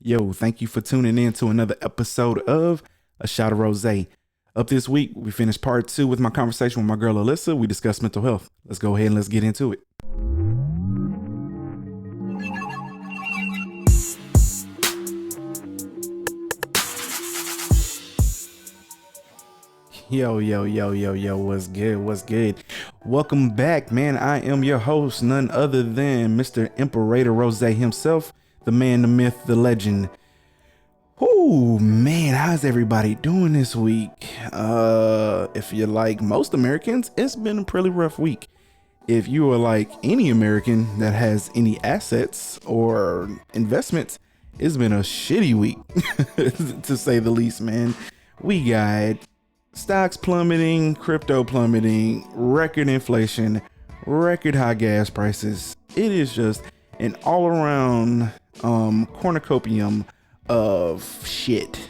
Yo, thank you for tuning in to another episode of A Shot of Rosé. Up this week, we finished part 2 with my conversation with my girl Alyssa. We discussed mental health. Let's go ahead and let's get into it. Yo, what's good? Welcome back, man. I am your host, none other than Mr. Imperator Rosé himself, the man, the myth, the legend. Oh man, how's everybody doing this week? If you're like most Americans, it's been a pretty rough week. If you are like any American that has any assets or investments, it's been a shitty week to say the least, man. We got stocks plummeting, crypto plummeting, record inflation, record high gas prices. It is just an all around cornucopium of shit.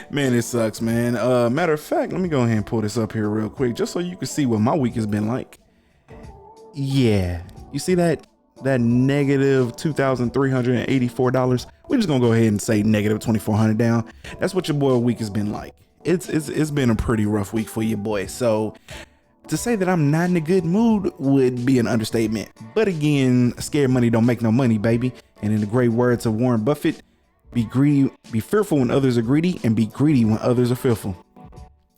Man, it sucks, man. Matter of fact, let me go ahead and pull this up here real quick just so you can see what my week has been like. Yeah, you see that negative $2,384? We're just gonna go ahead and say negative 2,400 down. That's what your boy week has been like. It's been a pretty rough week for your boy. So to say that I'm not in a good mood would be an understatement. But again, scared money don't make no money, baby. And in the great words of Warren Buffett, be greedy, be fearful when others are greedy, and be greedy when others are fearful.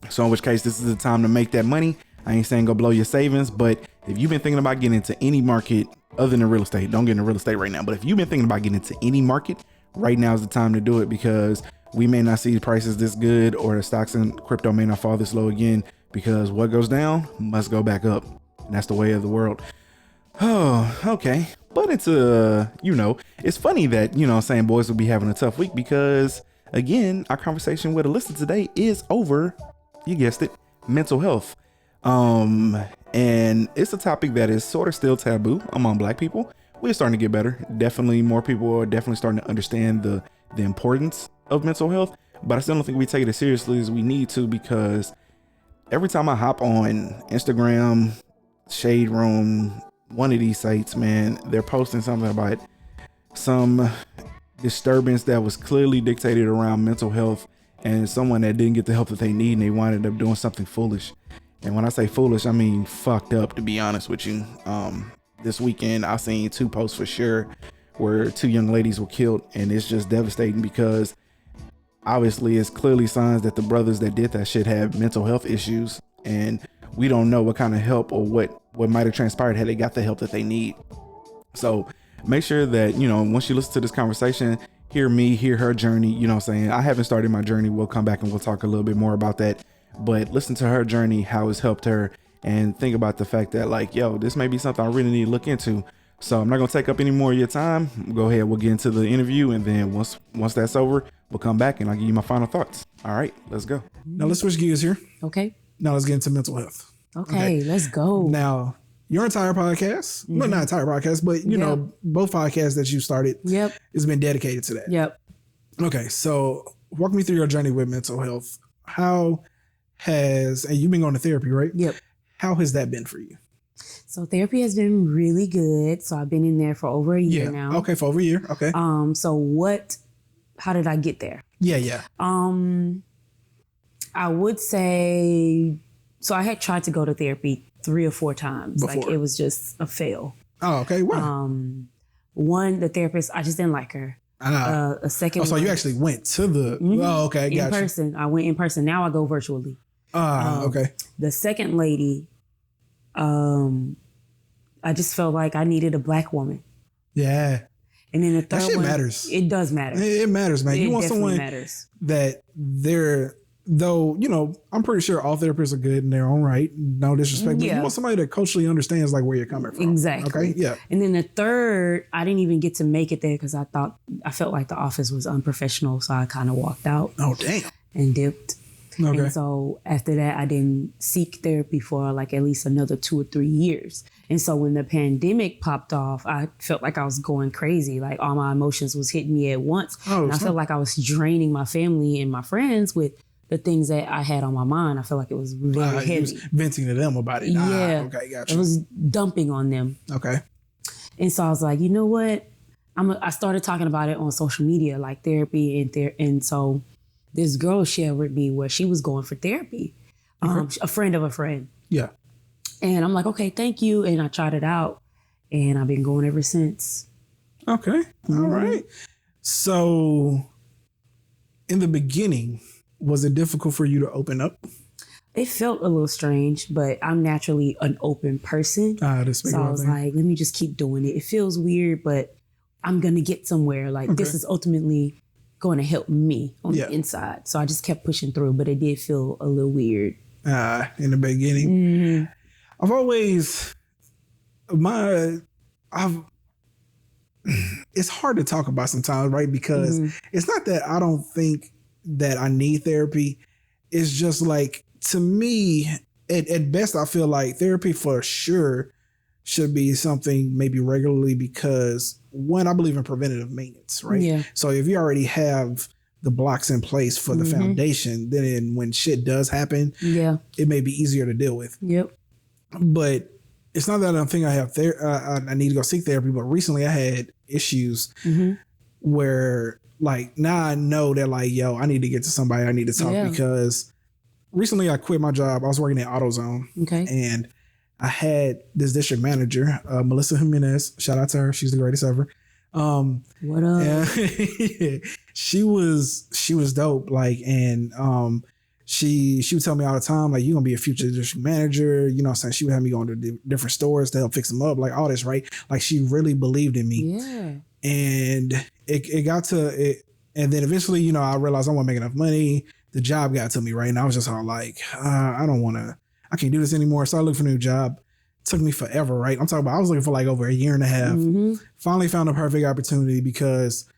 So in which case, this is the time to make that money. I ain't saying go blow your savings, but if you've been thinking about getting into any market other than real estate, don't get into real estate right now. But if you've been thinking about getting into any market, right now is the time to do it, because we may not see prices this good, or the stocks and crypto may not fall this low again, because what goes down must go back up. And that's the way of the world. Oh, okay. But it's it's funny that, saying boys will be having a tough week, because again, our conversation with Alyssa today is over, you guessed it, mental health. And it's a topic that is sort of still taboo among Black people. We're starting to get better. Definitely more people are definitely starting to understand the importance of mental health, but I still don't think we take it as seriously as we need to, because every time I hop on Instagram, Shade Room, one of these sites, man, they're posting something about some disturbance that was clearly dictated around mental health, and someone that didn't get the help that they need, and they wound up doing something foolish. And when I say foolish, I mean fucked up, to be honest with you. This weekend, I seen 2 posts for sure where 2 young ladies were killed, and it's just devastating, because obviously it's clearly signs that the brothers that did that shit have mental health issues, and we don't know what kind of help or what might have transpired had they got the help that they need. So make sure that, once you listen to this conversation, hear her journey. You know what I'm saying? I haven't started my journey. We'll come back and we'll talk a little bit more about that, but listen to her journey, how it's helped her, and think about the fact that, like, yo, this may be something I really need to look into. So I'm not going to take up any more of your time. Go ahead. We'll get into the interview. And then once that's over, we'll come back and I'll give you my final thoughts. All right, let's go. Now let's switch gears here. Okay. Now let's get into mental health. Okay, let's go. Now, your entire podcast, well, not entire podcast, but you know, both podcasts that you started, has been dedicated to that. Yep. Okay, so walk me through your journey with mental health. And you've been going to therapy, right? Yep. How has that been for you? So therapy has been really good. So I've been in there for over a year now. Okay, for over a year. Okay. How did I get there? Yeah. I would say, so I had tried to go to therapy 3 or 4 times. Before. Like, it was just a fail. Oh, okay. Wow. One, the therapist, I just didn't like her. A second so you actually went to the, oh, okay. In person. I went in person. Now I go virtually. Okay. The second lady, I just felt like I needed a Black woman. Yeah. And then the third that shit one, matters. It does matter. It matters, man. You want someone that I'm pretty sure all therapists are good in their own right. No disrespect, but you want somebody that culturally understands like where you're coming from. Exactly. Okay. Yeah. And then the third, I didn't even get to make it there because I felt like the office was unprofessional, so I kind of walked out. Oh damn. And dipped. Okay. And so after that, I didn't seek therapy for like at least another 2 or 3 years. And so when the pandemic popped off, I felt like I was going crazy. Like all my emotions was hitting me at once. And I felt like I was draining my family and my friends with the things that I had on my mind. I felt like it was very heavy. Was venting to them about it. Yeah. Okay, gotcha. It was dumping on them. Okay. And so I was like, you know what? I started talking about it on social media, like therapy and so this girl shared with me where she was going for therapy, a friend of a friend. Yeah. And I'm like, okay, thank you. And I tried it out and I've been going ever since. Okay. All right. So in the beginning, was it difficult for you to open up? It felt a little strange, but I'm naturally an open person. So I was like, let me just keep doing it. It feels weird, but I'm going to get somewhere. Like this is ultimately going to help me on the inside. So I just kept pushing through, but it did feel a little weird. In the beginning. I've always, it's hard to talk about sometimes, right? Because it's not that I don't think that I need therapy. It's just like, to me, at best, I feel like therapy for sure should be something maybe regularly because one, I believe in preventative maintenance, right? Yeah. So if you already have the blocks in place for the foundation, then when shit does happen, it may be easier to deal with. Yep. But it's not that I don't think I have I need to go seek therapy, but recently I had issues where like now I know that like, yo, I need to get to somebody, I need to talk because recently I quit my job. I was working at AutoZone. Okay. And I had this district manager, Melissa Jimenez. Shout out to her. She's the greatest ever. What up? She was dope. Like, and she would tell me all the time, like, you're gonna be a future district manager. You know what I'm saying? She would have me going to different stores to help fix them up, like all this, right? Like she really believed in me. Yeah. And it got to it. And then eventually, you know, I realized I wasn't making enough money. The job got to me, right? And I was just all like, I can't do this anymore. So I looked for a new job. It took me forever, right? I'm talking about, I was looking for like over a year and a half. Finally found a perfect opportunity because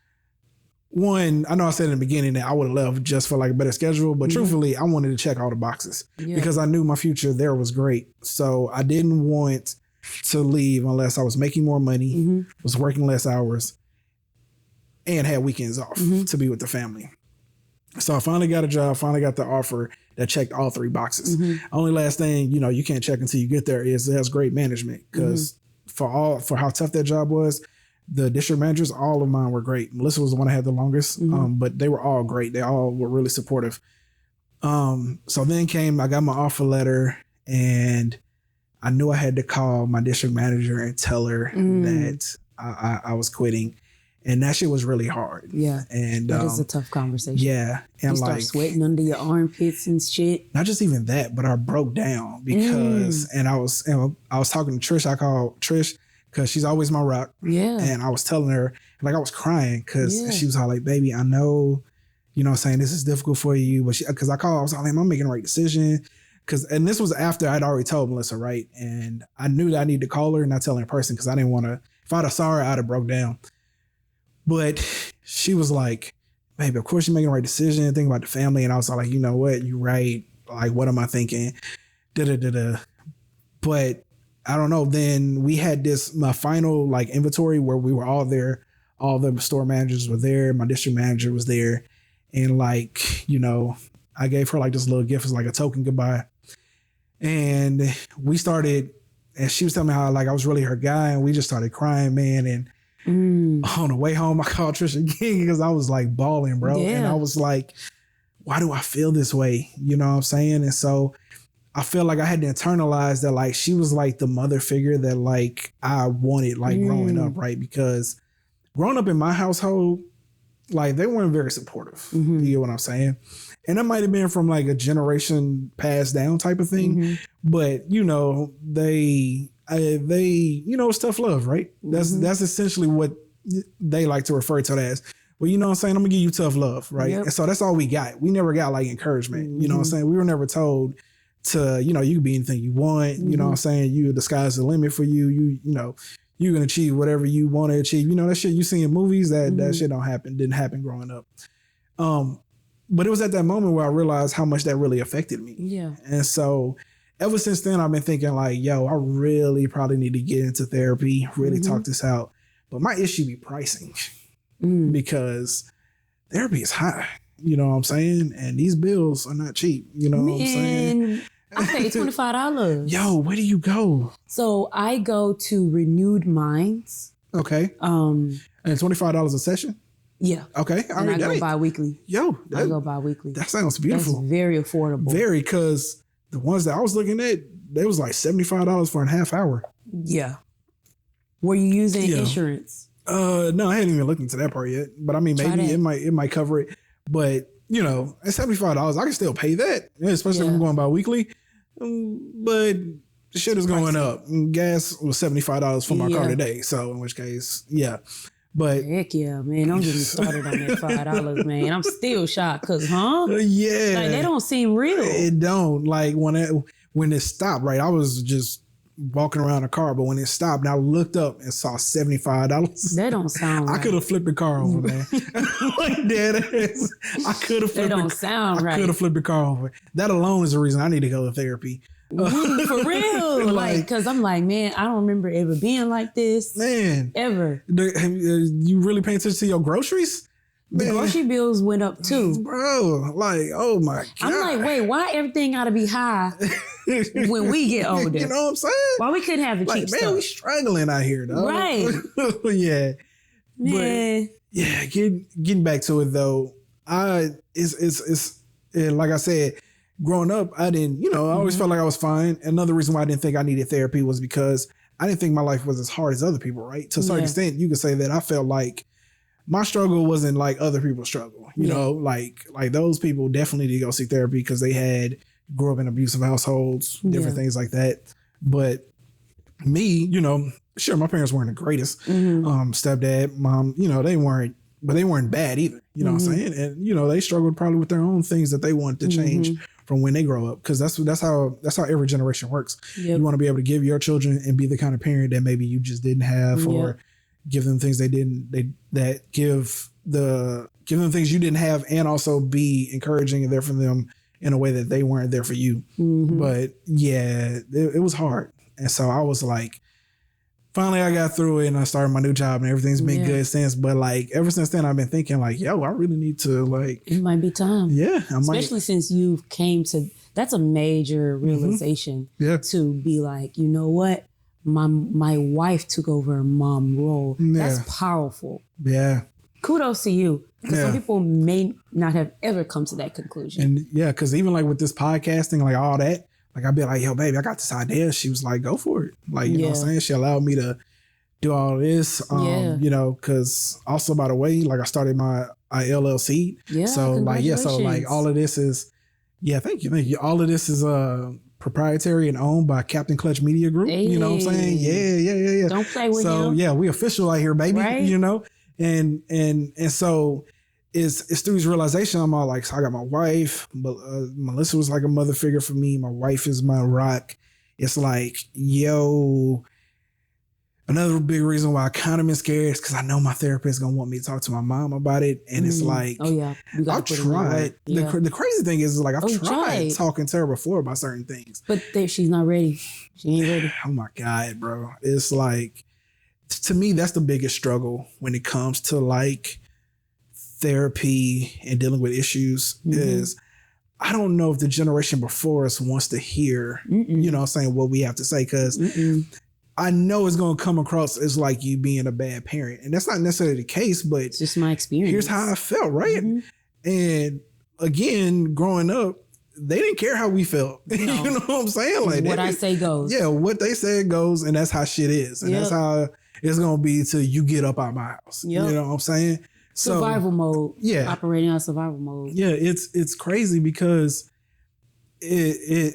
one, I know I said in the beginning that I would have left just for like a better schedule, but truthfully, I wanted to check all the boxes because I knew my future there was great. So I didn't want to leave unless I was making more money, was working less hours, and had weekends off to be with the family. So I finally got a job, finally got the offer that checked all three boxes. Only last thing, you know, you can't check until you get there is it has great management because for how tough that job was, the district managers, all of mine were great. Melissa was the one I had the longest, but they were all great. They all were really supportive. So then I got my offer letter and I knew I had to call my district manager and tell her that I was quitting. And that shit was really hard. Yeah. And that is a tough conversation. Yeah. And you start sweating under your armpits and shit. Not just even that, but I broke down because and I was talking to Trish. I called Trish because she's always my rock. Yeah. And I was telling her, like I was crying because she was all like, baby, I know, you know what I'm saying, this is difficult for you. But because I called, I was like, I'm making the right decision. And this was after I'd already told Melissa, right? And I knew that I needed to call her and not tell her in person because I didn't want to, if I'd have saw her, I'd have broke down. But she was like, baby, of course you're making the right decision. Think about the family. And I was like, you know what? You're right. Like, what am I thinking? But I don't know. Then we had my final like inventory where we were all there. All the store managers were there. My district manager was there. And like, you know, I gave her like this little gift as like a token goodbye. And we started, and she was telling me how like I was really her guy. And we just started crying, man. And on the way home, I called Trish again because I was like bawling, bro. Yeah. And I was like, why do I feel this way? You know what I'm saying? And so I feel like I had to internalize that like she was like the mother figure that like I wanted like growing up, right? Because growing up in my household, like they weren't very supportive. You get what I'm saying? And that might have been from like a generation passed down type of thing. But, you know, they, you know, it's tough love, right? That's essentially what they like to refer to it as. Well, you know what I'm saying? I'm gonna give you tough love, right? Yep. And so that's all we got. We never got like encouragement. You know what I'm saying? We were never told to, you know, you can be anything you want. You know what I'm saying? The sky's the limit for you. You know, you can achieve whatever you want to achieve. You know, that shit you see in movies, that shit didn't happen growing up. But it was at that moment where I realized how much that really affected me. Yeah. And so ever since then, I've been thinking like, yo, I really probably need to get into therapy, really talk this out. But my issue be pricing because therapy is high. You know what I'm saying? And these bills are not cheap. You know what I'm saying? I pay $25. Yo, where do you go? So I go to Renewed Minds. Okay. And $25 a session? Yeah. Okay. All and right, I go bi-weekly. Yo, I go bi-weekly. That sounds beautiful. That's very affordable. Very, because the ones that I was looking at, they was like $75 for a half hour. Yeah. Were you using insurance? No, I hadn't even looked into that part yet. But I mean, maybe it might cover it. But you know, at $75, I can still pay that, especially if I'm going bi-weekly. But the shit is going up. Gas was $75 for my car today. So in which case, yeah. But heck yeah, man. Don't get me started on that $5, man. I'm still shocked because, yeah. Like, they don't seem real. It don't. Like when it stopped, right? I was just walking around the car, but when it stopped, I looked up and saw $75. That don't sound right. I could have flipped the car over, man. Like dead ass. I could have flipped. That don't sound right. I could have flipped the car over. That alone is the reason I need to go to therapy. For real. Like, cause I'm like, man, I don't remember ever being like this. Man. Ever. You really pay attention to your groceries? The grocery bills went up too. Bro, like, oh my God. I'm like, wait, why everything gotta be high when we get older? You know what I'm saying? Why we couldn't have the cheap stuff? Man, we struggling out here, though. Right. Yeah. Man. But, yeah, getting back to it though, it's like I said, growing up, I didn't, I always felt like I was fine. Another reason why I didn't think I needed therapy was because I didn't think my life was as hard as other people, right? To a certain extent, you could say that I felt like my struggle wasn't like other people's struggle. You know, like those people definitely need to go seek therapy because they grew up in abusive households, different things like that. But me, sure, my parents weren't the greatest. Stepdad, mom, they weren't bad either. You know what I'm saying? And, they struggled probably with their own things that they wanted to change from when they grow up. Cause that's how every generation works. Yep. You want to be able to give your children and be the kind of parent that maybe you just didn't have or give them things give them things you didn't have and also be encouraging and there for them in a way that they weren't there for you. But yeah, it was hard. And so I was like, finally I got through it and I started my new job and everything's been good since. But like ever since then I've been thinking like, yo, I really need to like. It might be time. Yeah. Especially since you came to, that's a major realization to be like, you know what? My wife took over a mom role. That's powerful. Yeah. Kudos to you. Some people may not have ever come to that conclusion. And because even like with this podcasting, like all that, like I'd be like, yo, baby, I got this idea. She was like, go for it. Like, you know what I'm saying? She allowed me to do all this, because also, by the way, like I started my LLC. Yeah. So like, so like all of this is, thank you. All of this is proprietary and owned by Captain Clutch Media Group. Hey. You know what I'm saying? Yeah. Don't play with him. So yeah, we official out here, baby. Right? And so it's through these realization. I'm all like, so I got my wife, but Melissa was like a mother figure for me. My wife is my rock. It's like, yo, another big reason why I kind of been scared is because I know my therapist is gonna want me to talk to my mom about it, and it's like, I've tried. The crazy thing is like I've tried talking to her before about certain things, but she's not ready. She ain't ready. Oh my God, bro! It's like, to me, that's the biggest struggle when it comes to like therapy and dealing with issues is I don't know if the generation before us wants to hear, saying what we have to say, because I know it's going to come across as like you being a bad parent. And that's not necessarily the case, but it's just my experience. Here's how I felt, right? And again, growing up, they didn't care how we felt. No. You know what I'm saying? Like what I say goes. Yeah, what they said goes, and that's how shit is. And that's how it's going to be till you get up out of my house. You know what I'm saying? Survival mode. Yeah. Operating on survival mode. Yeah, it's crazy because it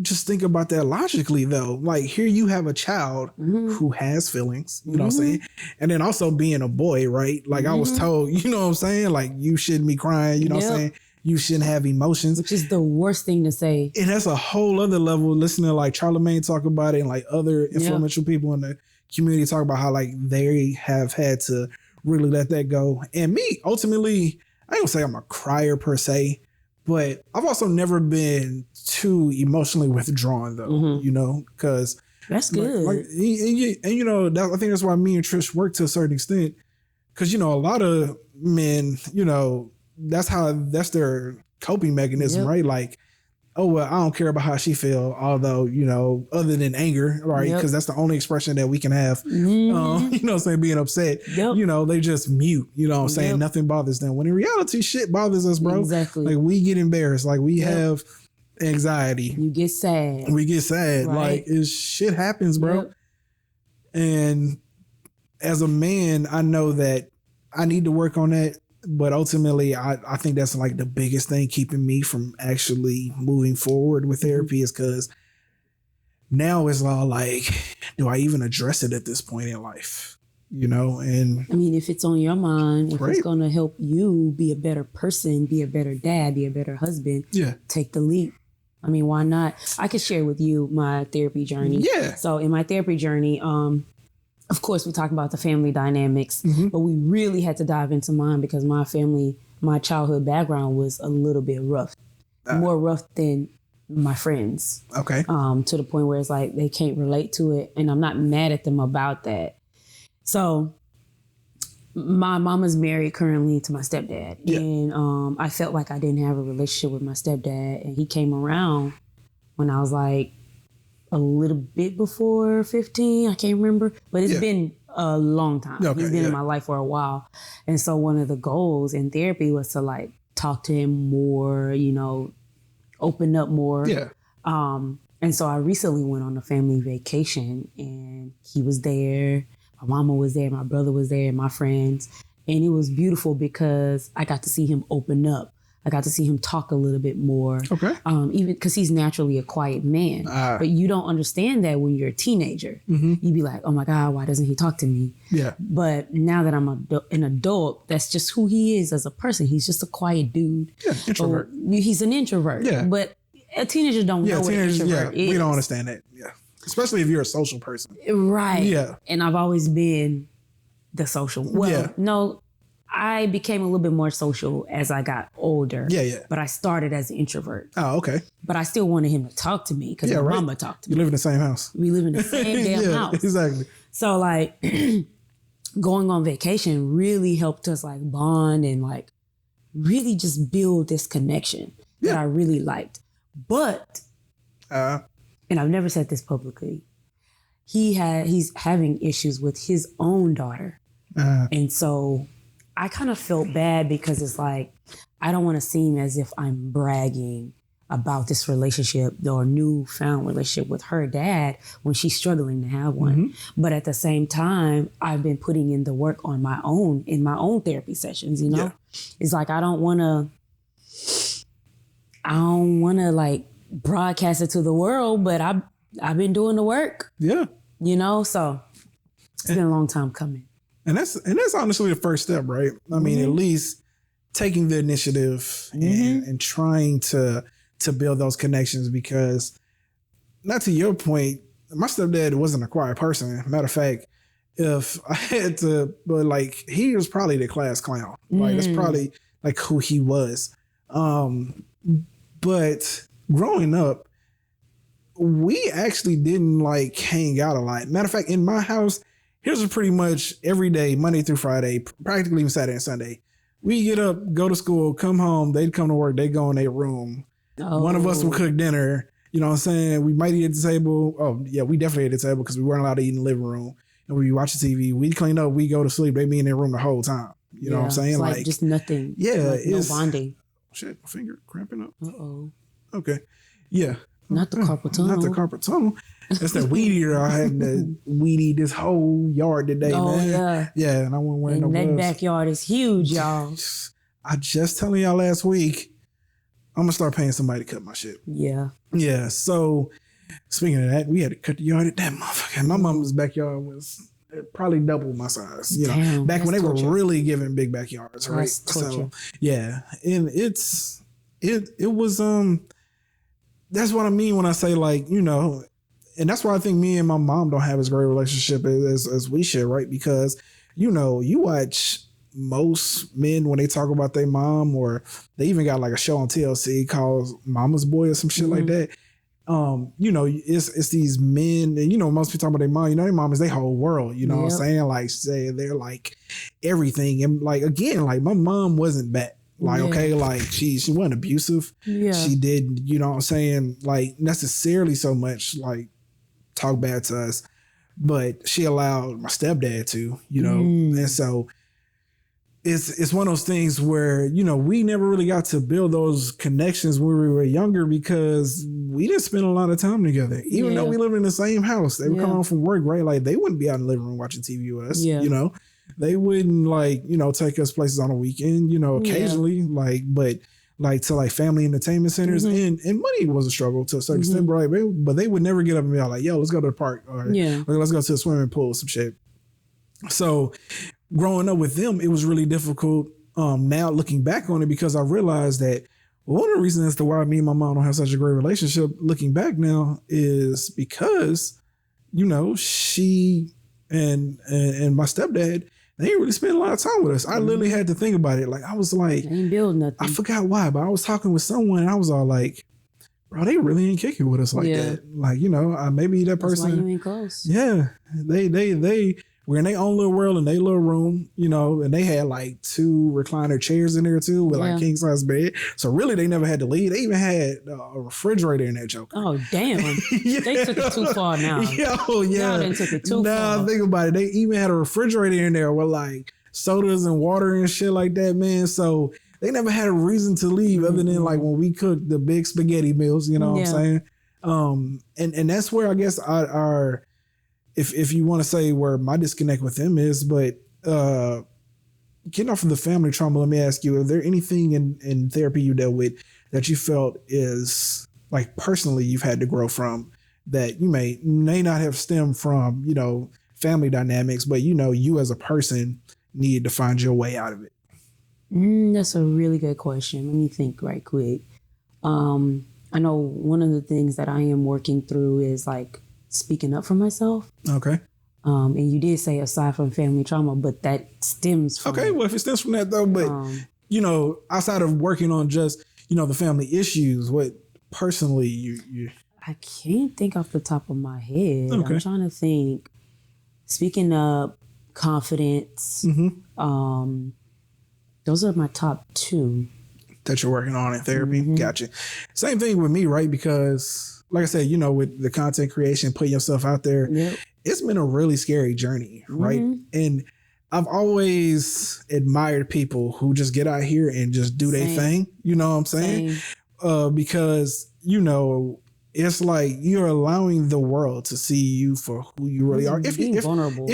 just think about that logically though. Like here you have a child who has feelings, you know what I'm saying? And then also being a boy, right? Like I was told, you know what I'm saying? Like you shouldn't be crying, you know what I'm saying? You shouldn't have emotions. Which is the worst thing to say. And that's a whole other level, listening to like Charlamagne talk about it and like other influential people in the community talk about how like they have had to really let that go. And me, ultimately, I ain't gonna say I'm a crier per se, but I've also never been too emotionally withdrawn though, because that's good. Like, and I think that's why me and Trish work to a certain extent, because a lot of men, that's their coping mechanism, right? Like, oh, well, I don't care about how she feel, although, you know, other than anger, right? Because that's the only expression that we can have, you know what I'm saying, being upset. You know, they just mute, you know what I'm saying? Nothing bothers them. When in reality, shit bothers us, bro. Exactly. Like, we get embarrassed. Like, we have anxiety. You get sad. We get sad. Right. Like, shit happens, bro. And as a man, I know that I need to work on that. But ultimately, I think that's like the biggest thing keeping me from actually moving forward with therapy is because now it's all like, do I even address it at this point in life? You know, and I mean, if it's on your mind, if it's going to help you be a better person, be a better dad, be a better husband, take the leap. I mean, why not? I could share with you my therapy journey. Yeah. So in my therapy journey, of course, we talked about the family dynamics, but we really had to dive into mine because my childhood background was a little bit rough, more rough than my friends. Okay. To the point where it's like they can't relate to it. And I'm not mad at them about that. So my mama's married currently to my stepdad. Yeah. And I felt like I didn't have a relationship with my stepdad. And he came around when I was like, a little bit before 15, I can't remember, but it's been a long time. Okay, he's been in my life for a while. And so one of the goals in therapy was to like talk to him more, you know, open up more. Yeah. And so I recently went on a family vacation and he was there, my mama was there, my brother was there, and my friends. And it was beautiful because I got to see him open up. I got to see him talk a little bit more. Okay. Even because he's naturally a quiet man. But you don't understand that when you're a teenager. You'd be like, oh my God, why doesn't he talk to me? Yeah. But now that I'm an adult, that's just who he is as a person. He's just a quiet dude. Yeah, introvert. He's an introvert. Yeah. But a teenager don't know what an introvert is. We don't understand that. Yeah. Especially if you're a social person. Right. Yeah. And I've always been the social. Well, no. I became a little bit more social as I got older. Yeah, yeah. But I started as an introvert. Oh, okay. But I still wanted him to talk to me because my mama talked to me. You live in the same house. We live in the same damn house. Exactly. So like going on vacation really helped us like bond and like really just build this connection that I really liked. But, and I've never said this publicly, he's having issues with his own daughter. And so I kind of felt bad because it's like, I don't want to seem as if I'm bragging about this relationship or newfound relationship with her dad when she's struggling to have one. But at the same time, I've been putting in the work on my own, in my own therapy sessions, you know? Yeah. It's like, I don't want to like broadcast it to the world, but I've been doing the work. Yeah. You know, so it's been a long time coming. And that's honestly the first step, right? I mean, at least taking the initiative and trying to build those connections, because not to your point, my stepdad wasn't a quiet person. Matter of fact, if I had to, but like he was probably the class clown. Like that's probably like who he was. But growing up, we actually didn't like hang out a lot. Matter of fact, in my house, here's pretty much every day, Monday through Friday, practically even Saturday and Sunday. We get up, go to school, come home, they'd come to work, they go in their room. Oh. One of us will cook dinner. You know what I'm saying? We might eat at the table. Oh, yeah, we definitely ate at the table because we weren't allowed to eat in the living room. And we watch the TV. We clean up, we go to sleep. They be in their room the whole time. You know what I'm saying? It's like just nothing. Yeah. Like no bonding. Shit, my finger cramping up. Uh-oh. Okay. Yeah. Not the carpal tunnel. Not the carpal tunnel. That's that weed eater. I had to weed eat this whole yard today, man. Yeah. Yeah, and I wasn't wearing no gloves. That backyard is huge, y'all. I just telling y'all last week, I'm going to start paying somebody to cut my shit. Yeah. Yeah, so speaking of that, we had to cut the yard at that motherfucker. My mama's backyard was probably double my size. You know, back when they were really giving big backyards, right? So, yeah. And it was, that's what I mean when I say, like, you know, and that's why I think me and my mom don't have as great a relationship as we should, right? Because, you know, you watch most men when they talk about their mom, or they even got like a show on TLC called Mama's Boy or some shit like that. You know, it's these men, and, you know, most people talk about their mom, you know, their mom is their whole world, you know what I'm saying? Like, say they're like everything. And like, again, like my mom wasn't bad. Like, okay, like she wasn't abusive. Yeah. She didn't, you know what I'm saying, like necessarily so much like talk bad to us, but she allowed my stepdad to, you know. And so it's one of those things where, you know, we never really got to build those connections when we were younger because we didn't spend a lot of time together. Even though we lived in the same house, they would come home from work, right? Like they wouldn't be out in the living room watching TV with us, you know. They wouldn't like, you know, take us places on a weekend, you know, occasionally, like, but like to like family entertainment centers and money was a struggle to a certain extent, right? But they would never get up and be like, yo, let's go to the park or like, let's go to the swimming pool, some shit. So growing up with them, it was really difficult. Now looking back on it, because I realized that one of the reasons as to why me and my mom don't have such a great relationship, looking back now, is because, you know, she and my stepdad, they didn't really spend a lot of time with us. I literally had to think about it. Like I was like, they ain't build nothing. I forgot why, but I was talking with someone and I was all like, bro, they really ain't kicking with us like that. Like, you know, maybe that person. That's why you ain't close. Yeah, they were in their own little world in their little room, you know, and they had like 2 recliner chairs in there too with like king size bed. So really, they never had to leave. They even had a refrigerator in that joke. Oh damn! They took it too far now. Yo, yeah, they took it too far. Nah, think about it. They even had a refrigerator in there with like sodas and water and shit like that, man. So they never had a reason to leave other than like when we cooked the big spaghetti meals. You know what I'm saying? And that's where I guess our if you want to say where my disconnect with them is, but getting off of the family trauma, let me ask you, is there anything in therapy you dealt with that you felt is like personally you've had to grow from that you may not have stemmed from, you know, family dynamics, but you know, you as a person needed to find your way out of it? That's a really good question. Let me think right quick. I know one of the things that I am working through is like speaking up for myself. Okay. And you did say aside from family trauma, but that stems from. Okay, well, if it stems from that though, but you know, outside of working on just, you know, the family issues, what personally you I can't think off the top of my head. Okay. I'm trying to think. Speaking up, confidence. Those are my top 2 that you're working on in therapy. Gotcha. Same thing with me, right? Because like I said, you know, with the content creation, putting yourself out there, it's been a really scary journey, right? And I've always admired people who just get out here and just do their thing. You know what I'm saying? Because, you know, it's like you're allowing the world to see you for who you really are. If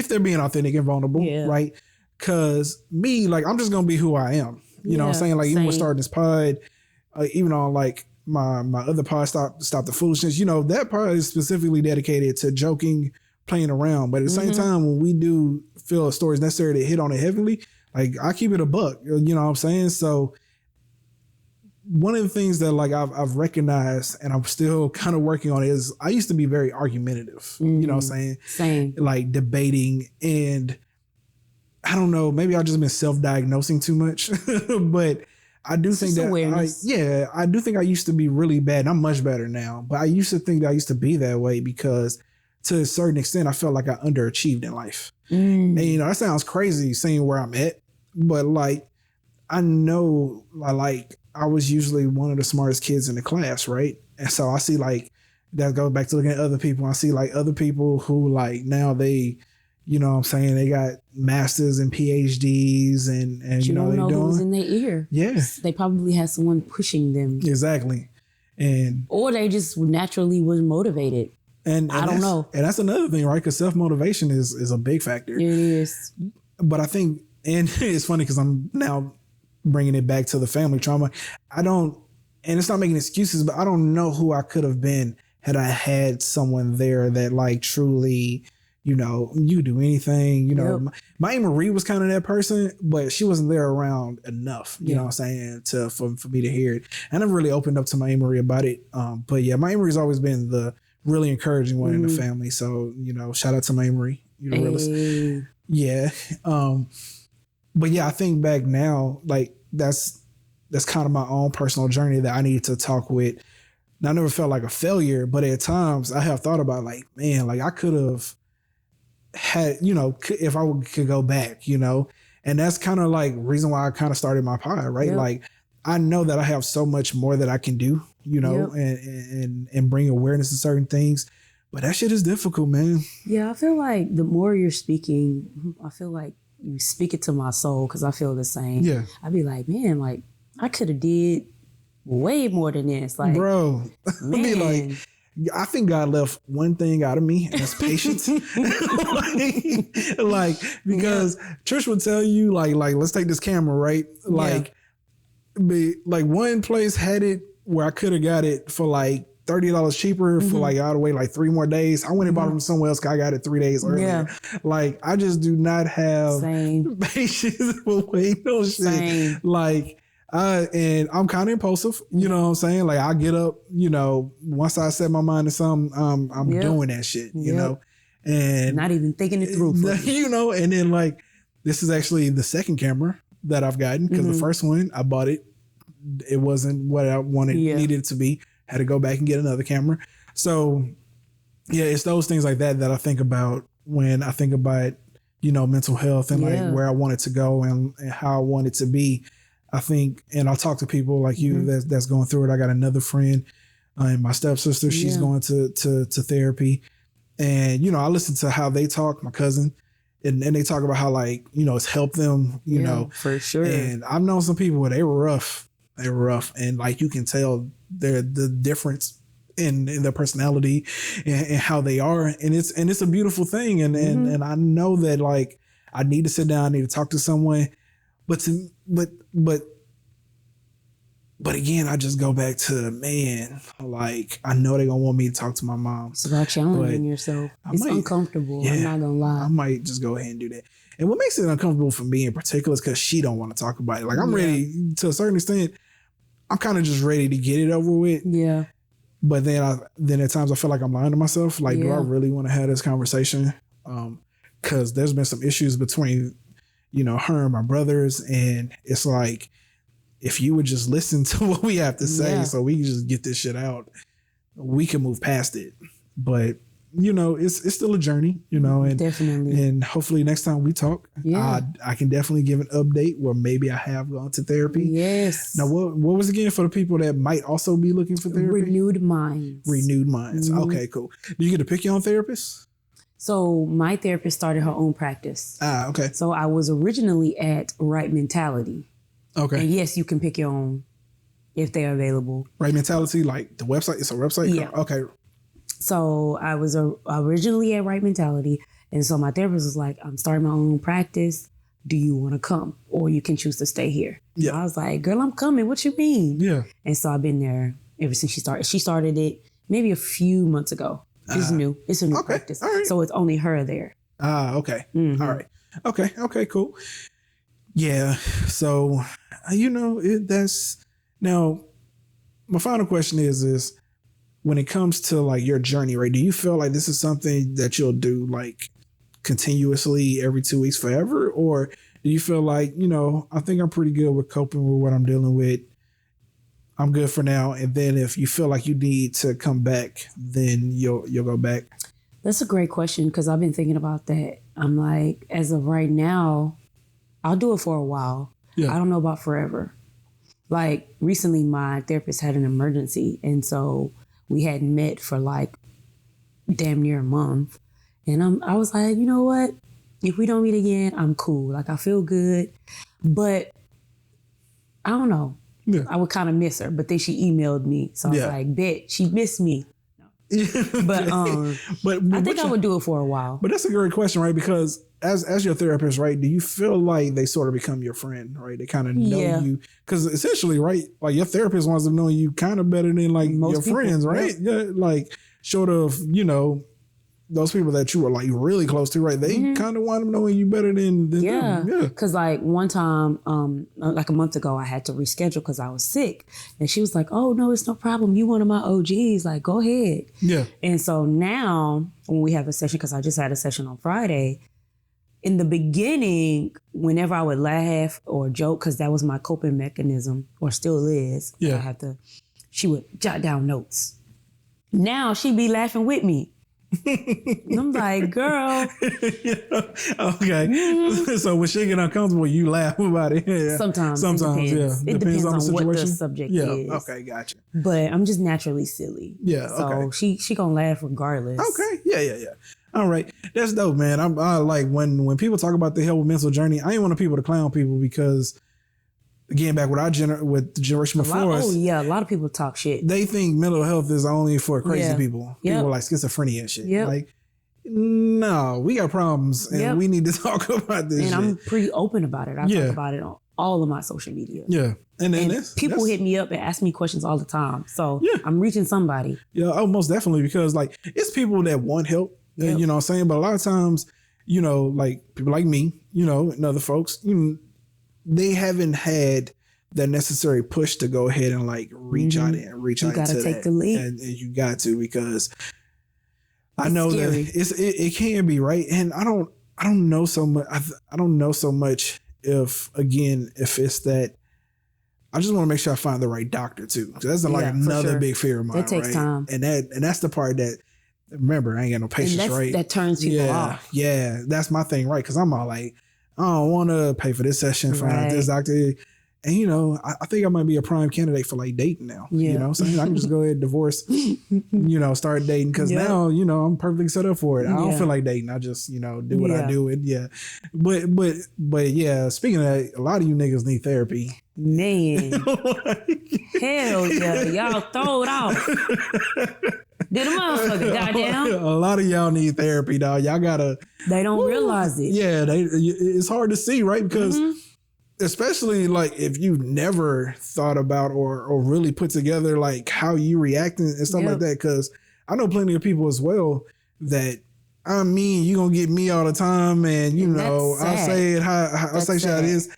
they're being authentic and vulnerable, right? Because me, like, I'm just going to be who I am. You know what I'm saying? Like, even with starting this pod, even on like my other pod, Stop the Foolishness, you know, that pod is specifically dedicated to joking, playing around. But at the same time, when we do feel a story is necessary to hit on it heavily, like I keep it a buck, you know what I'm saying? So one of the things that like I've recognized and I'm still kind of working on is I used to be very argumentative, you know what I'm saying? Same. Like debating, and I don't know, maybe I've just been self-diagnosing too much, but I do think that I do think I used to be really bad, and I'm much better now, but I used to think that I used to be that way because to a certain extent, I felt like I underachieved in life. And, you know, that sounds crazy saying where I'm at, but like, I know I was usually one of the smartest kids in the class, right? And so I see like, that goes back to looking at other people. I see like other people who like now they, you know what I'm saying, they got masters and PhDs and you know, they doing who's in their ear. Yeah. They probably had someone pushing them. Exactly. Or they just naturally was motivated. And I don't know. And that's another thing, right? Because self-motivation is a big factor. It is. But I think, and it's funny because I'm now bringing it back to the family trauma. And it's not making excuses, but I don't know who I could have been had I had someone there that like truly, you know, you do anything, you know. My Marie was kind of that person, but she wasn't there around enough, you know what I'm saying, for me to hear it. And I've really opened up to my Marie about it. But yeah, my Marie's always been the really encouraging one in the family. So, you know, shout out to my Marie. You know, realist. Yeah. But yeah, I think back now, like that's kind of my own personal journey that I need to talk with. And I never felt like a failure, but at times I have thought about like, man, like I could have had, you know, if I could go back, you know, And that's kind of like reason why I kind of started my pod, right? Yep. Like I know that I have so much more that I can do, you know, and bring awareness to certain things. But that shit is difficult, man. Yeah, I feel like the more you're speaking, I feel like you speak it to my soul because I feel the same. Yeah. I'd be like, man, like I could have did way more than this. Like, Bro, I man. mean, like, I think God left one thing out of me, and that's patience. like, because Trish would tell you, like, let's take this camera, right? Like, like one place had it where I could have got it for like $30 cheaper for like out of the way like 3 more days. I went and bought it from somewhere else. I got it 3 days earlier. Like I just do not have patience for waiting on shit. Like and I'm kind of impulsive, you know what I'm saying? Like I get up, you know, once I set my mind to something, I'm doing that shit, you know, and not even thinking it through, you know. And then like this is actually the second camera that I've gotten because the first one I bought it wasn't what I needed it to be. Had to go back and get another camera. So yeah, it's those things like that I think about when I think about, you know, mental health and like where I want it to go and how I want it to be. I think, and I'll talk to people like you that's going through it. I got another friend and my stepsister, she's going to therapy. And, you know, I listen to how they talk, my cousin, and they talk about how like, you know, it's helped them, you know. For sure. And I've known some people where they were rough. They were rough. And like, you can tell the difference in their personality and how they are. And it's a beautiful thing. And I know that like, I need to sit down, I need to talk to someone, but again, I just go back to, man, like, I know they're going to want me to talk to my mom. It's about challenging yourself. It's uncomfortable. I'm not going to lie. I might just go ahead and do that. And what makes it uncomfortable for me in particular is because she don't want to talk about it. Like, I'm ready, to a certain extent, I'm kind of just ready to get it over with. Yeah. But then at times I feel like I'm lying to myself. Like, do I really want to have this conversation? Because there's been some issues between, you know, her and my brothers. And it's like, if you would just listen to what we have to say so we can just get this shit out, we can move past it. But, you know, it's still a journey, you know, and definitely. And hopefully next time we talk, I can definitely give an update where maybe I have gone to therapy. Yes. Now, what was again for the people that might also be looking for therapy? Renewed minds. Renewed minds. Okay, cool. Do you get to pick your own therapist? So my therapist started her own practice. Okay. So I was originally at Right Mentality. Okay. And yes, you can pick your own if they're available. Right Mentality, like the website? It's a website? Yeah. Okay. So I was originally at Right Mentality. And so my therapist was like, I'm starting my own practice. Do you want to come? Or you can choose to stay here. Yeah. So I was like, girl, I'm coming. What you mean? Yeah. And so I've been there ever since she started. She started it maybe a few months ago. It's new. It's a new practice. All right. So it's only her there. Okay. All right. Okay, cool. Yeah. So, you know, that's now my final question is when it comes to like your journey, right? Do you feel like this is something that you'll do like continuously every 2 weeks forever? Or do you feel like, you know, I think I'm pretty good with coping with what I'm dealing with. I'm good for now. And then if you feel like you need to come back, then you'll go back. That's a great question because I've been thinking about that. I'm like, as of right now, I'll do it for a while. Yeah. I don't know about forever. Like recently my therapist had an emergency. And so we hadn't met for like damn near a month. And I was like, you know what? If we don't meet again, I'm cool. Like I feel good. But I don't know. Yeah. I would kind of miss her. But then she emailed me. So I was like, bet she missed me. But I think I would do it for a while. But that's a great question, right? Because as your therapist, right, do you feel like they sort of become your friend, right? They kind of know you. Because essentially, right, like your therapist wants to know you kind of better than like most your people, friends, right? Yeah, like short of, you know, those people that you were like really close to, right? They kind of want them knowing you better than them. Yeah. Because like one time, like a month ago, I had to reschedule because I was sick. And she was like, oh, no, it's no problem. You one of my OGs. Like, go ahead. Yeah. And so now when we have a session, because I just had a session on Friday, in the beginning, whenever I would laugh or joke, because that was my coping mechanism, or still is, she would jot down notes. Now she'd be laughing with me. I'm like, girl. Okay. So when shit get uncomfortable, you laugh about it. Yeah. Sometimes, yeah. It depends on the what the situation. subject Yeah. is. Okay, gotcha. But I'm just naturally silly. Yeah. So Okay. she gonna laugh regardless. Okay. Yeah. All right. That's dope, man. I like when people talk about the hell with mental journey, I ain't want people to clown people because again, back with with the generation before us. Oh yeah, a lot of people talk shit. They think mental health is only for crazy people. Yep. People like schizophrenia and shit. Yep. Like, no, we got problems and we need to talk about this. And shit. I'm pretty open about it. I talk about it on all of my social media. Yeah. And people hit me up and ask me questions all the time. So I'm reaching somebody. Yeah, oh, most definitely, because like it's people that want help. Yep. You know what I'm saying? But a lot of times, you know, like people like me, you know, and other folks, they haven't had that necessary push to go ahead and like reach out and reach out gotta into take that. the lead. And you got to, because I It's know scary. that it can be, right. And I don't know so much. I don't know so much if it's that I just want to make sure I find the right doctor too. So that's like another big fear of mine. That takes time. And that's the part that, remember, I ain't got no patience, right? That turns people off. Yeah, that's my thing, right? Because I'm all like, I don't want to pay for this session, find this doctor. And, you know, I think I might be a prime candidate for like dating now. Yeah. You know what I'm saying? I can just go ahead and divorce, you know, start dating. Because now, you know, I'm perfectly set up for it. I don't feel like dating. I just, you know, do what I do. And But yeah, speaking of that, a lot of you niggas need therapy. Man. Hell yeah. Y'all throw it off. Did a motherfucker, goddamn. A lot of y'all need therapy, dog. Y'all gotta. They don't realize it. Yeah, it's hard to see, right? Because especially like if you've never thought about or really put together like how you react and stuff like that. Because I know plenty of people as well that I mean, you gonna get me all the time, and you know I'll say it I'll say shit how it is,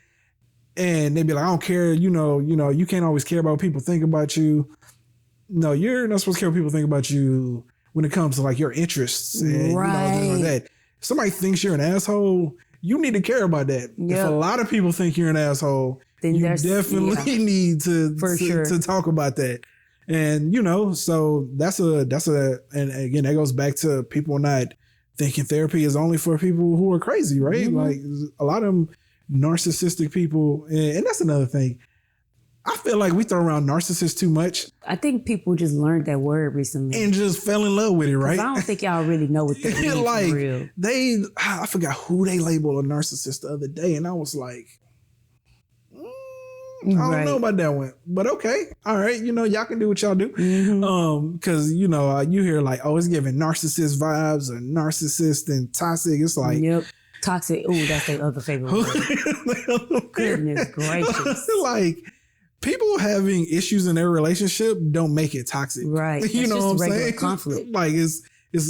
and they be like, I don't care. You know, you can't always care about what people think about you. No, you're not supposed to care what people think about you when it comes to like your interests and you know things like that. If somebody thinks you're an asshole, you need to care about that. If a lot of people think you're an asshole, then you definitely need to talk about that. And you know, so that's a and again that goes back to people not thinking therapy is only for people who are crazy, right? Like a lot of them narcissistic people, and that's another thing. I feel like we throw around narcissist too much. I think people just learned that word recently. And just fell in love with it, right? I don't think y'all really know what that means like, for real. I forgot who they labeled a narcissist the other day, and I was like, I don't know about that one. But okay. All right. You know, y'all can do what y'all do. Because, you know, you hear like, oh, it's giving narcissist vibes or narcissist and toxic. It's like, toxic. Oh, that's their other favorite word. Goodness gracious. Like, people having issues in their relationship don't make it toxic. Right. You know what I'm saying? Conflict. Like it's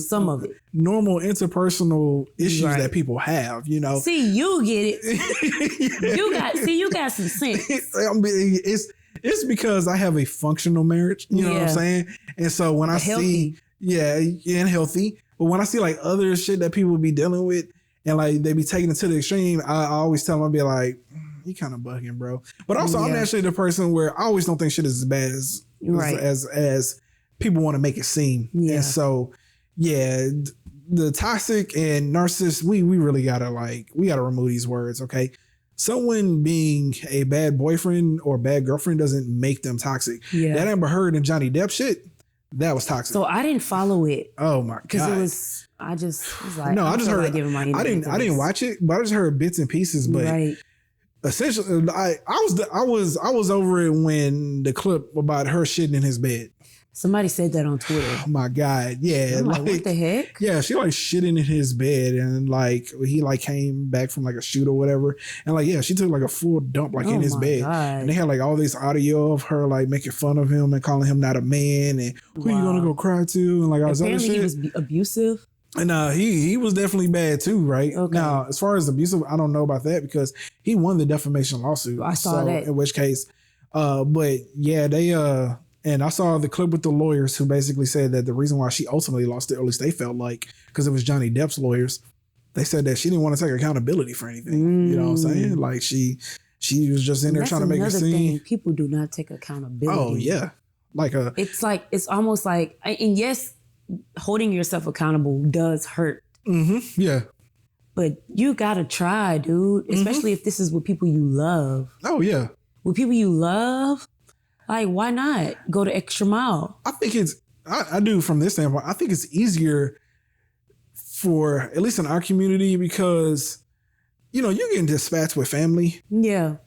some of it. Normal interpersonal issues that people have, you know. See, you get it. You got some sense. It's because I have a functional marriage, you know what I'm saying? And so when I see and healthy, but when I see like other shit that people be dealing with and like they be taking it to the extreme, I always tell them, I be like, you kind of bugging, bro. But also, I'm actually the person where I always don't think shit is as bad as people want to make it seem. Yeah. And so, the toxic and narcissist, we really gotta remove these words, okay? Someone being a bad boyfriend or bad girlfriend doesn't make them toxic. Yeah. That Amber Heard and Johnny Depp shit, that was toxic. So I didn't follow it. Oh my god! Because I just was like, no, I just heard. Like giving my I didn't watch it, but I just heard bits and pieces. But essentially, I was over it when the clip about her shitting in his bed. Somebody said that on Twitter. Oh my god! Yeah, I'm like, what the heck? Yeah, she like shitting in his bed, and like he like came back from like a shoot or whatever, and like she took like a full dump like in his bed, and they had like all this audio of her like making fun of him and calling him not a man, and who you gonna go cry to, and like all this other shit. He was abusive. And he was definitely bad too, right? Okay. Now, as far as abusive, I don't know about that because he won the defamation lawsuit. I saw that. In which case, but yeah, they and I saw the clip with the lawyers who basically said that the reason why she ultimately lost it, or at least they felt like, because it was Johnny Depp's lawyers, they said that she didn't want to take accountability for anything. You know what I'm saying? Like she was just in there trying to make a scene. People do not take accountability. Oh yeah, it's almost like, and yes, holding yourself accountable does hurt. Mm-hmm. Yeah. But you gotta try, dude. Especially if this is with people you love. Oh yeah. With people you love, like why not go the extra mile? I think I do from this standpoint. I think it's easier for at least in our community because you're getting dispatched with family. Yeah.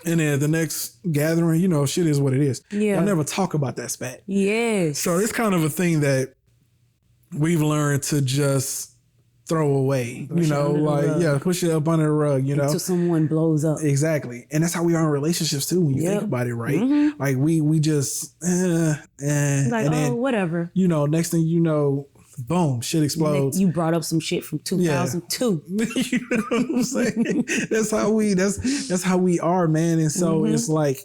And then the next gathering, shit is what it is. Yeah. I never talk about that spat. Yes. So it's kind of a thing that we've learned to just throw away, push it up under the rug, until someone blows up. Exactly. And that's how we are in relationships too, when you think about it, right? Mm-hmm. Like we just like, and then, whatever. Next thing you know, boom, shit explodes. You brought up some shit from 2002. You know what I'm saying? That's how we are, man. And so it's like,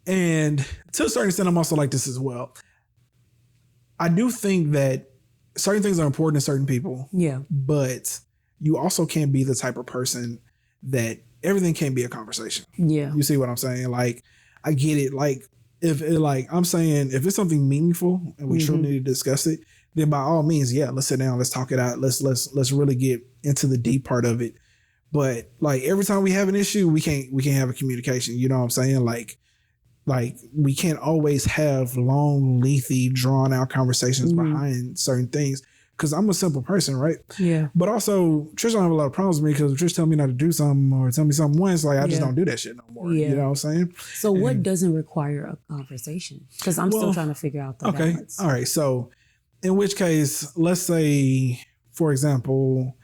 and to a certain extent, I'm also like this as well. I do think that certain things are important to certain people. Yeah. But you also can't be the type of person that everything can't be a conversation. Yeah. You see what I'm saying? Like, I get it. Like, I'm saying if it's something meaningful and we truly need to discuss it, then by all means, let's sit down, let's talk it out. Let's really get into the deep part of it. But like every time we have an issue, we can't have a communication. You know what I'm saying? Like we can't always have long, lengthy, drawn out conversations behind certain things. Cause I'm a simple person, right? Yeah. But also Trish don't have a lot of problems with me because if Trish tell me not to do something or tell me something once, like I just don't do that shit no more. Yeah. You know what I'm saying? So what doesn't require a conversation? Because I'm still trying to figure out the balance. All right. So in which case, let's say, for example,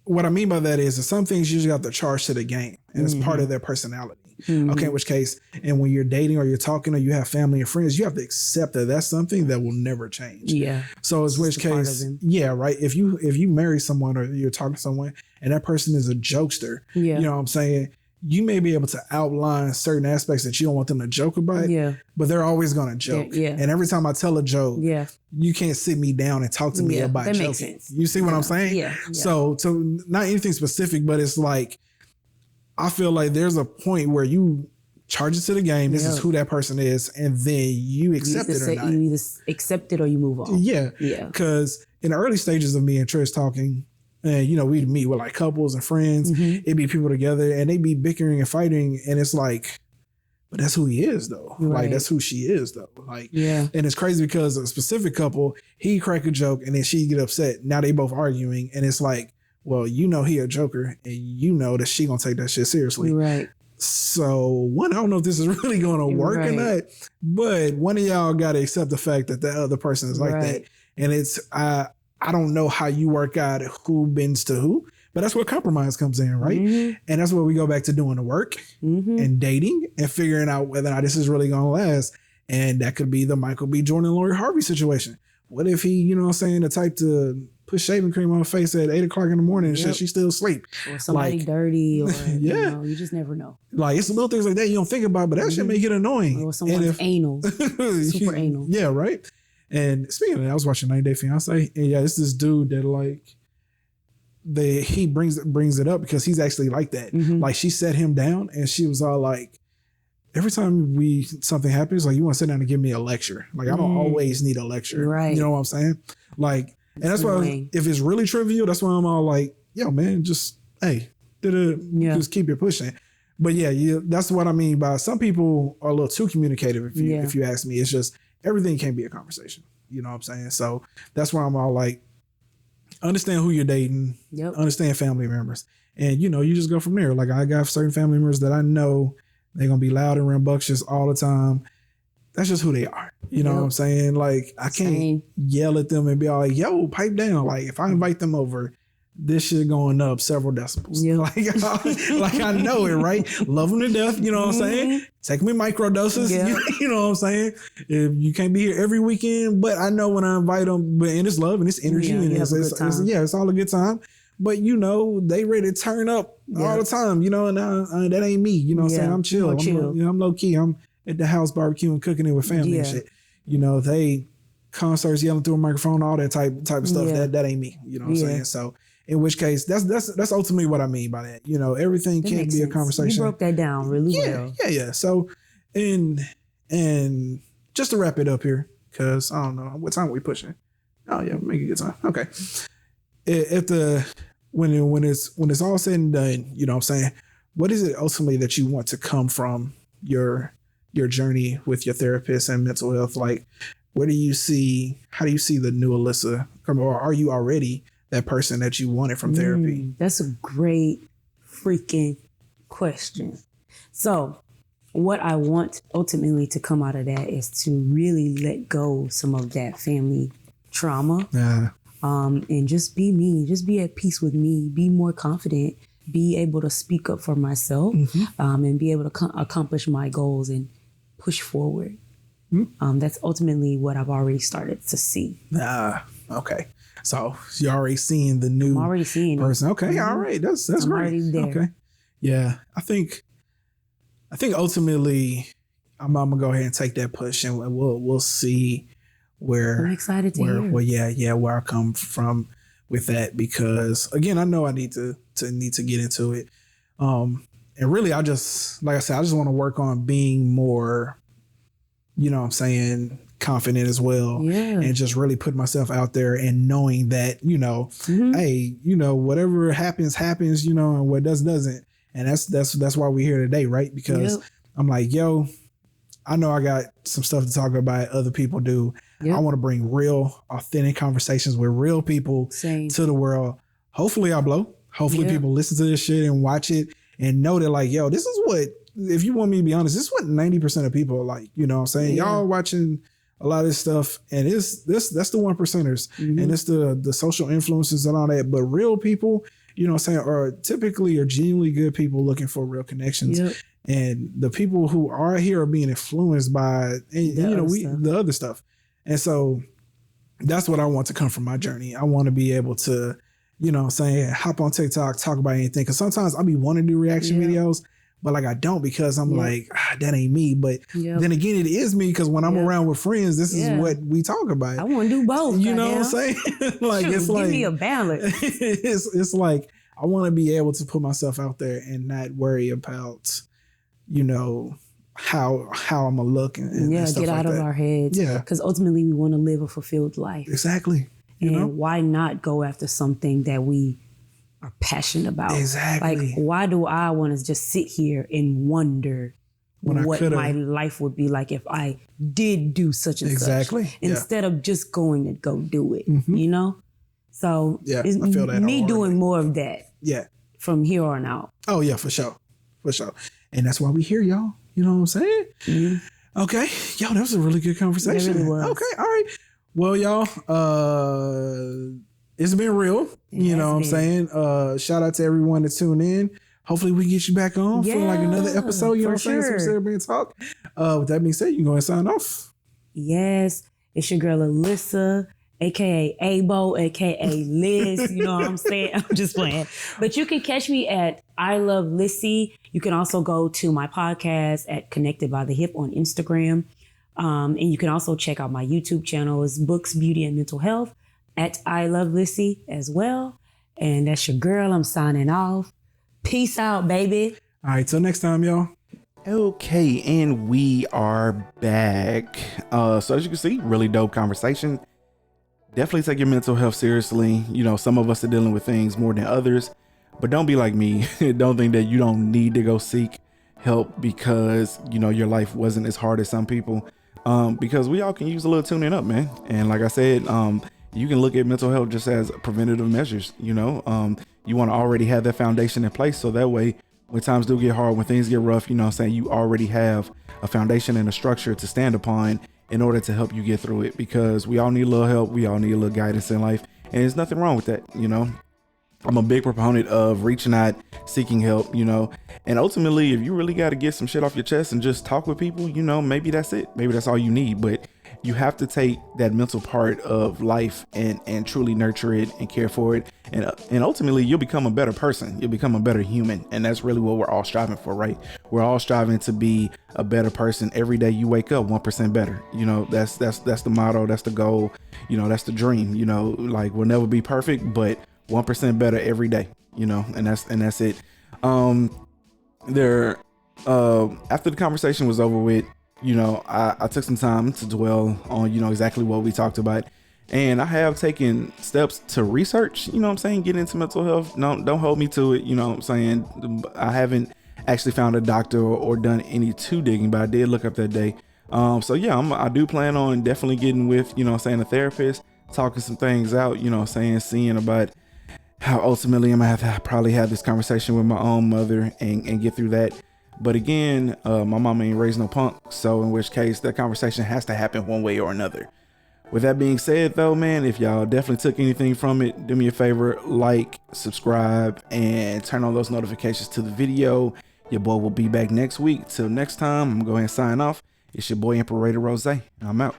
what I mean by that is that some things usually have to charge to the game and it's part of their personality. Okay, in which case, and when you're dating or you're talking or you have family and friends, you have to accept that that's something that will never change. Yeah. So in which case, right. If you marry someone or you're talking to someone and that person is a jokester, you know what I'm saying? You may be able to outline certain aspects that you don't want them to joke about, but they're always going to joke. Yeah. And every time I tell a joke, you can't sit me down and talk to me about that joking. Makes sense. You see what I'm saying? Yeah. So not anything specific, but it's like, I feel like there's a point where you charge it to the game. This is who that person is. And then you accept it or not. You either accept it or you move on. Yeah. Yeah. Because in the early stages of me and Trish talking, and we'd meet with like couples and friends. It'd be people together and they'd be bickering and fighting. And it's like, but that's who he is though. Right. Like that's who she is though. Like, and it's crazy because a specific couple, he crack a joke and then she get upset. Now they both arguing. And it's like, well, he a joker and that she gonna take that shit seriously. Right. So I don't know if this is really gonna work or not, but one of y'all gotta accept the fact that the other person is like that. And it's, I don't know how you work out who bends to who, but that's where compromise comes in, right? And that's where we go back to doing the work and dating and figuring out whether or not this is really gonna last. And that could be the Michael B. Jordan, Lori Harvey situation. What if he, the type to put shaving cream on her face at 8 o'clock in the morning and she's still asleep. Or somebody dirty or, you just never know. Like, it's little things like that you don't think about, but that shit may get annoying. Or someone's anal. Super anal. Yeah, right? And speaking of that, I was watching 90 Day Fiance, and it's this dude that like, he brings it up because he's actually like that. Like, she set him down and she was all like, every time something happens, like, you want to sit down and give me a lecture. Like, I don't always need a lecture. Right. You know what I'm saying? Like, and that's why if it's really trivial, that's why I'm all like, yo, man, just, hey, just keep it pushing. But that's what I mean by some people are a little too communicative if you ask me. It's just everything can't be a conversation. You know what I'm saying? So that's why I'm all like, understand who you're dating, understand family members. And, you just go from there. Like, I got certain family members that I know they're going to be loud and rambunctious all the time. That's just who they are. You know what I'm saying? Like, I can't yell at them and be all like, yo, pipe down. Like, if I invite them over, this shit going up several decibels. Like I know it, right? Love them to death. You know what I'm saying? Take me micro doses. You know what I'm saying? If you can't be here every weekend, but I know when I invite them, and it's love and it's energy and it's all a good time. But they ready to turn up all the time. And that ain't me. You know what I'm saying? I'm chill. I'm low key. I'm at the house barbecuing, cooking it with family and shit. They concerts yelling through a microphone, all that type of stuff. That ain't me. You know what I'm saying? So in which case, that's ultimately what I mean by that. Everything that can't be a conversation. You broke that down really well. Yeah. So and just to wrap it up here, because I don't know what time are we pushing. Oh yeah, make a good time. Okay. When it's all said and done, you know what I'm saying, what is it ultimately that you want to come from your journey with your therapist and mental health? Like, how do you see the new Alyssa come, or are you already that person that you wanted from therapy? That's a great freaking question. So what I want ultimately to come out of that is to really let go some of that family trauma. Yeah. And just be me, just be at peace with me, be more confident, be able to speak up for myself, and be able to accomplish my goals and push forward. That's ultimately what I've already started to see. Okay. So you're already seeing the new I'm already seeing person. Okay. All right. That's I'm great. already there. Okay. Yeah. I think ultimately I'm gonna go ahead and take that push, and we'll see where I'm excited to hear. Well, where I come from with that, because again, I know I need to get into it. And really, I just want to work on being more, you know what I'm saying, confident as well. Yeah. And just really put myself out there and knowing that, you know, hey, you know, whatever happens, you know, and what doesn't. And that's why we're here today, right? Because I'm like, yo, I know I got some stuff to talk about other people do. Yep. I want to bring real, authentic conversations with real people to the world. Hopefully I blow. Hopefully people listen to this shit and watch it and know that, like, yo, this is what, if you want me to be honest, this is what 90% of people are like. You know what I'm saying? Y'all watching a lot of this stuff, and that's the 1%ers, and it's the social influences and all that. But real people, you know what I'm saying, are genuinely good people looking for real connections. Yep. And the people who are here are being influenced by, the other stuff. And so that's what I want to come from my journey. I want to be able to, you know what I'm saying, hop on TikTok, talk about anything. Because sometimes I be wanting to do reaction videos, but like I don't, because I'm like, that ain't me. But then again, it is me, because when I'm around with friends, this is what we talk about. I want to do both. You know what I'm saying? Like, shoot, it's like, give me a balance. it's like, I want to be able to put myself out there and not worry about, you know, how I'm gonna look and stuff get like out of our heads. Yeah, because ultimately we want to live a fulfilled life. Exactly. You know, why not go after something that we are passionate about? Exactly. Like, why do I want to just sit here and wonder what my life would be like if I did do such and such, instead of just going to go do it? You know. So it's I feel that me doing more of that. Yeah. From here on out. Oh yeah, for sure. And that's why we here, y'all. You know what I'm saying? Mm-hmm. Okay. Yo, that was a really good conversation. It really was. Okay. All right. Well, y'all, it's been real. You know what I'm saying? Shout out to everyone that tuned in. Hopefully we get you back on for like another episode. You know what I'm saying? Some celebrity talk. With that being said, you can go and sign off. Yes. It's your girl Alyssa, aka Abo, aka Liz. You know what I'm saying? I'm just playing. But you can catch me at I Love Lissy. You can also go to my podcast at Connected by the Hip on Instagram. And you can also check out my YouTube channel. It's Books, Beauty, and Mental Health at I Love Lissy as well. And that's your girl. I'm signing off. Peace out, baby. All right. Till next time, y'all. Okay. And we are back. So as you can see, really dope conversation. Definitely take your mental health seriously. You know, some of us are dealing with things more than others, but don't be like me. Don't think that you don't need to go seek help because, you know, your life wasn't as hard as some people. Because we all can use a little tuning up, man. And like I said, you can look at mental health just as preventative measures. You know, you want to already have that foundation in place. So that way, when times do get hard, when things get rough, you know what I'm saying, you already have a foundation and a structure to stand upon in order to help you get through it, because we all need a little help. We all need a little guidance in life, and there's nothing wrong with that. You know, I'm a big proponent of reaching out, seeking help, you know, and ultimately, if you really got to get some shit off your chest and just talk with people, you know, maybe that's it. Maybe that's all you need, but you have to take that mental part of life and truly nurture it and care for it. And ultimately you'll become a better person. You'll become a better human. And that's really what we're all striving for, right? We're all striving to be a better person. Every day you wake up 1% better. You know, that's the motto. That's the goal. You know, that's the dream, you know, like we'll never be perfect, but 1% better every day, you know, and that's it. After the conversation was over with, you know, I took some time to dwell on, you know, exactly what we talked about. And I have taken steps to research, you know what I'm saying, get into mental health. No, don't hold me to it, you know what I'm saying. I haven't actually found a doctor or done any too digging, but I did look up that day. So yeah, I do plan on definitely getting with, you know what I'm saying, a therapist, talking some things out, you know what I'm saying, seeing about how ultimately I'm gonna have to probably have this conversation with my own mother and get through that. But again, my mama ain't raised no punk, so in which case that conversation has to happen one way or another. With that being said though, man, if y'all definitely took anything from it, do me a favor, like, subscribe, and turn on those notifications to the video. Your boy will be back next week. Till next time, I'm gonna go ahead and sign off. It's your boy Emperor Rose. I'm out.